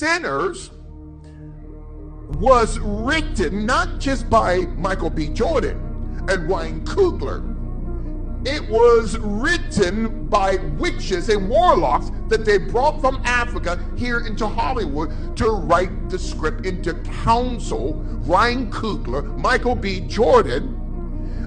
Sinners was written not just by Michael B. Jordan and Ryan Coogler. It was written by witches and warlocks that they brought from Africa here into Hollywood to write the script into counsel. Ryan Coogler, Michael B. Jordan.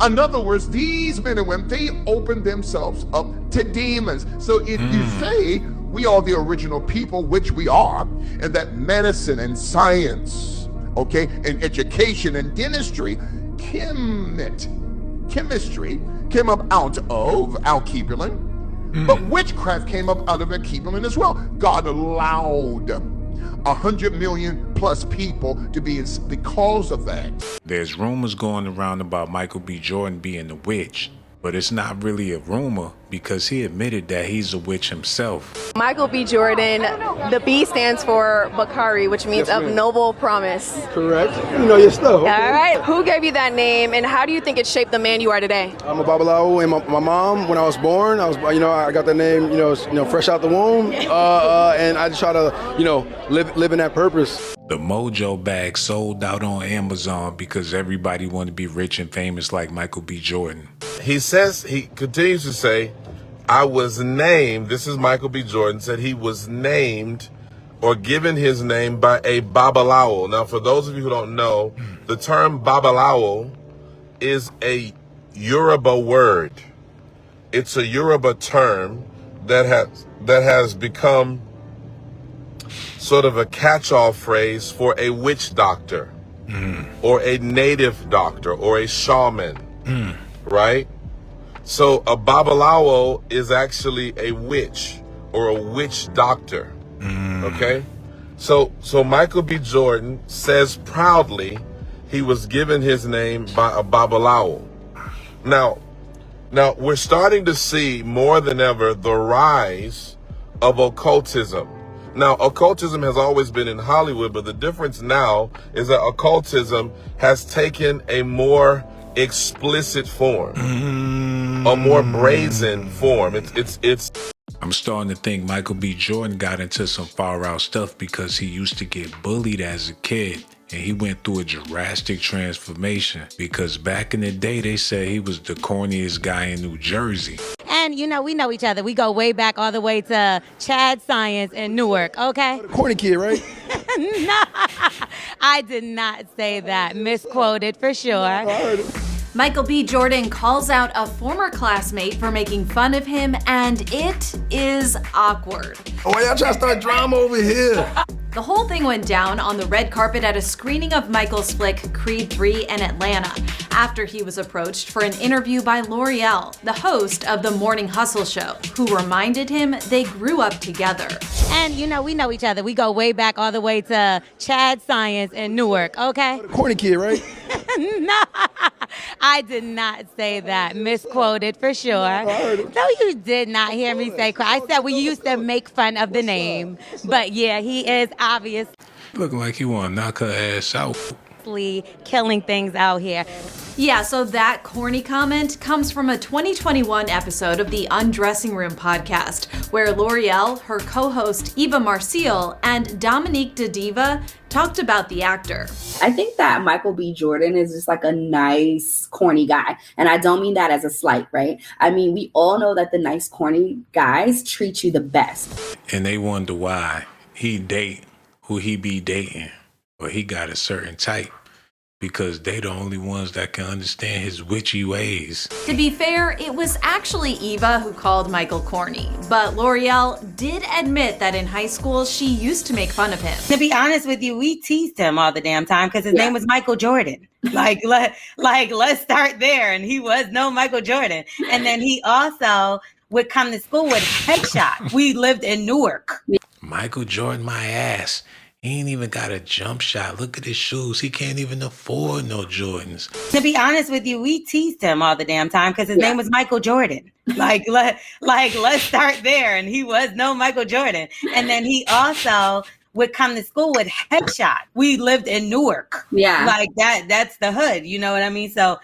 In other words, these men and women, they opened themselves up to demons. So if you say we are the original people, which we are, and that medicine and science, okay, and education and dentistry, chemistry came up out of Alkebulan, but witchcraft came up out of Alkebulan as well. God allowed 100 million plus people to be because of that. There's rumors going around about Michael B. Jordan being a witch, but it's not really a rumor because he admitted that he's a witch himself. Michael B. Jordan, the B stands for Bakari, which means of noble promise. Correct. You know your stuff. Okay. All right. Who gave you that name, and how do you think it shaped the man you are today? I'm a babalawo, and my mom, when I was born, I got that name, fresh out the womb, and I just try to, live in that purpose. The Mojo bag sold out on Amazon because everybody wanted to be rich and famous like Michael B. Jordan. He continues to say, I was named, this is Michael B. Jordan, said he was named or given his name by a babalawo. Now, for those of you who don't know, the term babalawo is a Yoruba word. It's a Yoruba term that has become sort of a catch-all phrase for a witch doctor or a native doctor or a shaman, right? So a babalawo is actually a witch or a witch doctor, okay? So Michael B. Jordan says proudly he was given his name by a babalawo. Now we're starting to see more than ever the rise of occultism. Now, occultism has always been in Hollywood, but the difference now is that occultism has taken a more explicit form, a more brazen form. It's. I'm starting to think Michael B. Jordan got into some far out stuff because he used to get bullied as a kid. And he went through a drastic transformation because back in the day, they said he was the corniest guy in New Jersey. And, we know each other. We go way back all the way to Chad Science in Newark, okay? Corny kid, right? No, I did not say that. Misquoted for sure. I heard it. Michael B. Jordan calls out a former classmate for making fun of him, and it is awkward. Oh, why y'all trying to start drama over here? The whole thing went down on the red carpet at a screening of Michael's flick Creed 3 in Atlanta, after he was approached for an interview by L'Oreal, the host of the Morning Hustle show, who reminded him they grew up together. And, we know each other. We go way back all the way to Chad Science in Newark, okay? Corny kid, right? No, I did not say that. Misquoted for sure. I heard it. No, you did not hear me say. I said we used to make fun of the name. But yeah, he is obviously Looking like he want to knock her ass out. killing things out here. Yeah, so that corny comment comes from a 2021 episode of the Undressing Room podcast, where L'Oreal, her co-host Eva Marcille, and Dominique DeDiva talked about the actor. I think that Michael B. Jordan is just like a nice, corny guy. And I don't mean that as a slight, right? I mean, we all know that the nice, corny guys treat you the best. And they wonder why he date who he be dating, or he got a certain type. Because they the only ones that can understand his witchy ways. To be fair, it was actually Eva who called Michael corny, but L'Oreal did admit that in high school she used to make fun of him. To be honest with you, we teased him all the damn time because his name was Michael Jordan. Let's start there. And he was no Michael Jordan. And then he also would come to school with headshot. We lived in Newark. Michael Jordan, my ass. He ain't even got a jump shot. Look at his shoes. He can't even afford no Jordans. To be honest with you, we teased him all the damn time because his name was Michael Jordan. Let's start there. And he was no Michael Jordan. And then he also would come to school with headshot. We lived in Newark. Yeah. That's the hood. You know what I mean? So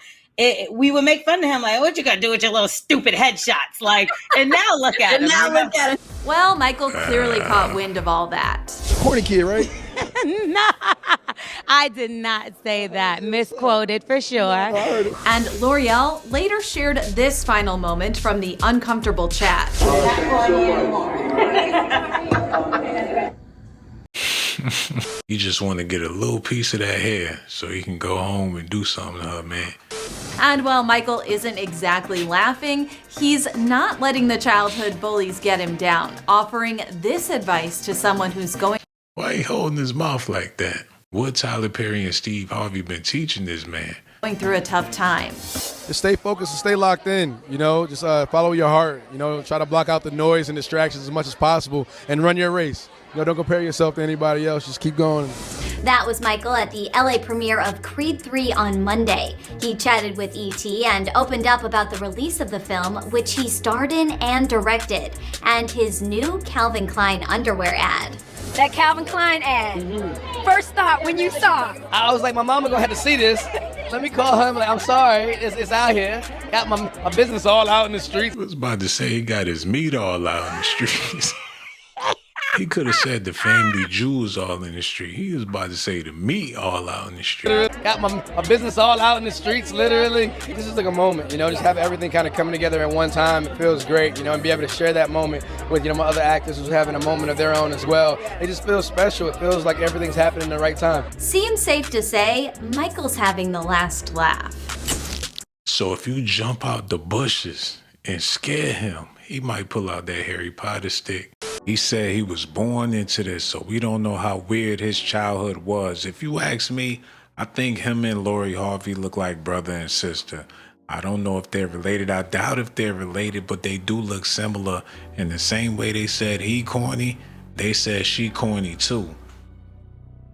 we would make fun of him, like, what you gonna do with your little stupid headshots? Like, and now look at him. Well, Michael clearly caught wind of all that. Corny kid, right? No, I did not say that. Misquoted for sure. And L'Oreal later shared this final moment from the uncomfortable chat. He just want to get a little piece of that hair so he can go home and do something to her, man. And while Michael isn't exactly laughing, he's not letting the childhood bullies get him down, offering this advice to someone who's going. Why he holding his mouth like that? What Tyler Perry and Steve Harvey been teaching this man? Going through a tough time. Just stay focused and stay locked in, you know, just follow your heart, you know, try to block out the noise and distractions as much as possible and run your race. You know, don't compare yourself to anybody else, just keep going. That was Michael at the LA premiere of Creed 3 on Monday. He chatted with ET and opened up about the release of the film, which he starred in and directed, and his new Calvin Klein underwear ad. That Calvin Klein ad. First thought when you saw it. I was like, my mama gonna have to see this. Let me call her. I'm like, I'm sorry, it's out here. Got my business all out in the streets. I was about to say he got his meat all out in the streets. He could have said the family jewels all in the street. He was about to say the meat all out in the street. Got my business all out in the streets, literally. This is like a moment, you know, just have everything kind of coming together at one time. It feels great, you know, and be able to share that moment with, you know, my other actors who's having a moment of their own as well. It just feels special. It feels like everything's happening in the right time. Seems safe to say Michael's having the last laugh. So if you jump out the bushes and scare him, he might pull out that Harry Potter stick. He said he was born into this, so we don't know how weird his childhood was. If you ask me, I think him and Lori Harvey look like brother and sister. I don't know if they're related. I doubt if they're related, but they do look similar. In the same way they said he corny, they said she corny too.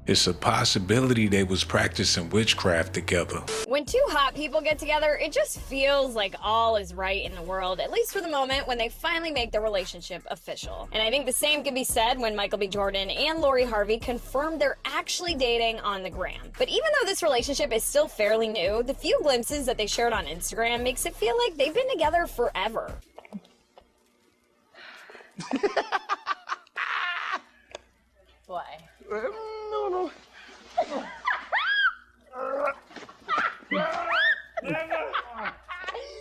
It's a possibility they was practicing witchcraft together. When two hot people get together, it just feels like all is right in the world, at least for the moment, when they finally make their relationship official. And I think the same can be said when Michael B. Jordan and Lori Harvey confirmed they're actually dating on the gram. But even though this relationship is still fairly new, the few glimpses that they shared on Instagram makes it feel like they've been together forever. Why? No.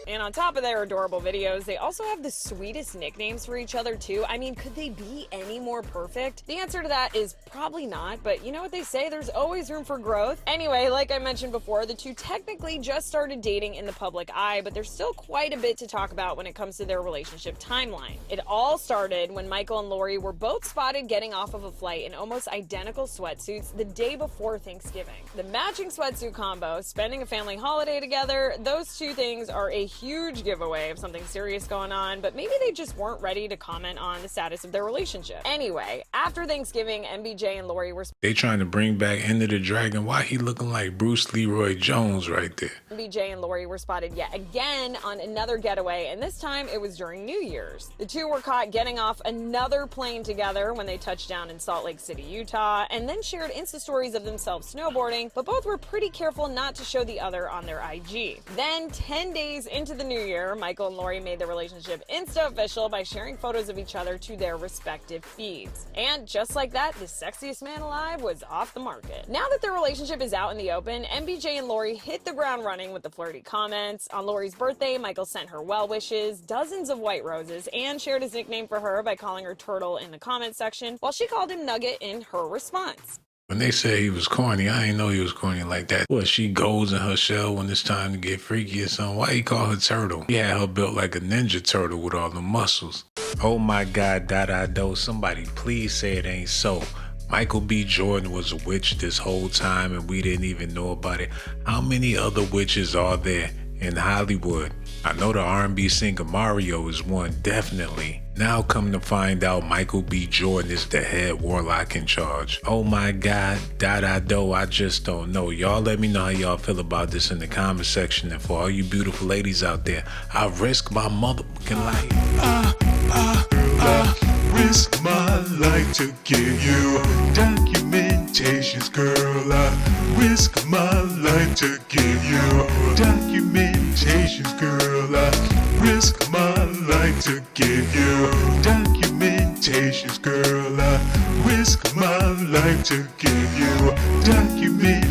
And on top of their adorable videos, they also have the sweetest nicknames for each other too. I mean, could they be any more perfect? The answer to that is probably not, but you know what they say, there's always room for growth. Anyway, like I mentioned before, the two technically just started dating in the public eye, but there's still quite a bit to talk about when it comes to their relationship timeline. It all started when Michael and Lori were both spotted getting off of a flight in almost identical sweatsuits the day before Thanksgiving. The matching sweatsuit combo, spending a family holiday together, those two things are a huge giveaway of something serious going on, but maybe they just weren't ready to comment on the status of their relationship. Anyway, after Thanksgiving, MBJ and Lori were They trying to bring back Enter the Dragon. Why he looking like Bruce Leroy Jones right there? MBJ and Lori were spotted yet again on another getaway, and this time it was during New Year's. The two were caught getting off another plane together when they touched down in Salt Lake City, Utah, and then shared Insta stories of themselves snowboarding, but both were pretty careful not to show the other on their IG. Then, 10 days into the new year, Michael and Lori made their relationship Insta official by sharing photos of each other to their respective feeds. And just like that, the sexiest man alive was off the market. Now that their relationship is out in the open, MBJ and Lori hit the ground running with the flirty comments. On Lori's birthday, Michael sent her well wishes, dozens of white roses, and shared his nickname for her by calling her Turtle in the comment section, while she called him Nugget in her response. When they said he was corny, I didn't know he was corny like that. What, she goes in her shell when it's time to get freaky or something? Why he call her Turtle? He had her built like a ninja turtle with all the muscles. Oh my God, do. Somebody please say it ain't so. Michael B. Jordan was a witch this whole time and we didn't even know about it. How many other witches are there in Hollywood? I know the R&B singer Mario is one, definitely. Now come to find out Michael B. Jordan is the head warlock in charge. Oh my God, do. I just don't know. Y'all let me know how y'all feel about this in the comment section. And for all you beautiful ladies out there, I risk my motherfucking life. I risk my life to give you a document. documentations, girl. I risk my life to give you documentations, girl. I risk my life to give you documentations, girl. I risk my life to give you documentations.